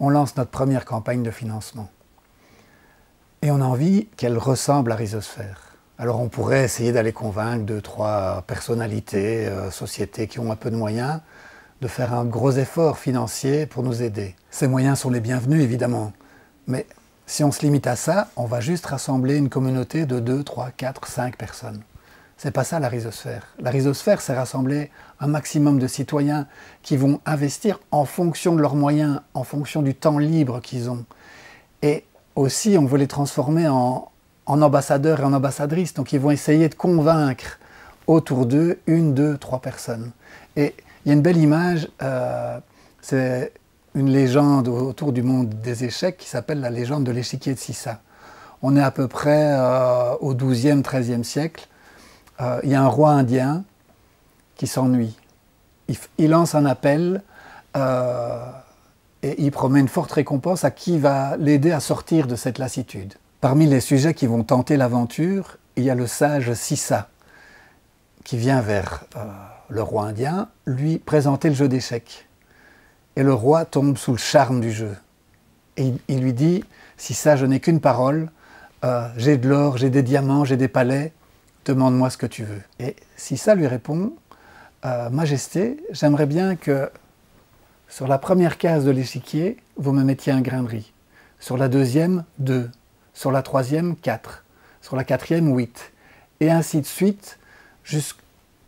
on lance notre première campagne de financement. Et on a envie qu'elle ressemble à Rhizosphère. Alors on pourrait essayer d'aller convaincre 2-3 personnalités, sociétés qui ont un peu de moyens, de faire un gros effort financier pour nous aider. Ces moyens sont les bienvenus, évidemment. Mais si on se limite à ça, on va juste rassembler une communauté de 2, 3, 4, 5 personnes. C'est pas ça la Rhizosphère. La Rhizosphère, c'est rassembler un maximum de citoyens qui vont investir en fonction de leurs moyens, en fonction du temps libre qu'ils ont. Et aussi, on veut les transformer en ambassadeurs et en ambassadrices. Donc, ils vont essayer de convaincre autour d'eux 1, 2, 3 personnes. Et il y a une belle image, c'est une légende autour du monde des échecs qui s'appelle la légende de l'échiquier de Sissa. On est à peu près au XIIe, XIIIe siècle. Il y a un roi indien qui s'ennuie. Il lance un appel et il promet une forte récompense à qui va l'aider à sortir de cette lassitude. Parmi les sujets qui vont tenter l'aventure, il y a le sage Sissa qui vient vers le roi indien lui présenter le jeu d'échecs. Et le roi tombe sous le charme du jeu. Et il lui dit « Sissa, je n'ai qu'une parole, j'ai de l'or, j'ai des diamants, j'ai des palais, demande-moi ce que tu veux. » Et Sissa lui répond « Majesté, j'aimerais bien que sur la première case de l'échiquier, vous me mettiez un grain de riz. Sur la deuxième, 2. Sur la troisième, 4. Sur la quatrième, 8. Et ainsi de suite, jusqu'à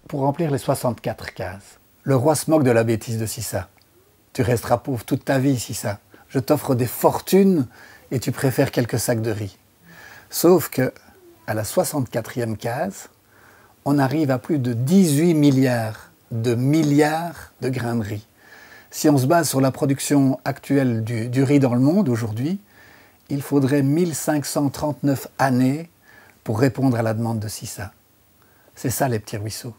pour remplir les 64 cases. » Le roi se moque de la bêtise de Sissa. « Tu resteras pauvre toute ta vie, Sissa. Je t'offre des fortunes et tu préfères quelques sacs de riz. » Sauf que, à la 64e case, on arrive à plus de 18 milliards de grains de riz. Si on se base sur la production actuelle du riz dans le monde aujourd'hui, il faudrait 1539 années pour répondre à la demande de Sissa. C'est ça les petits ruisseaux.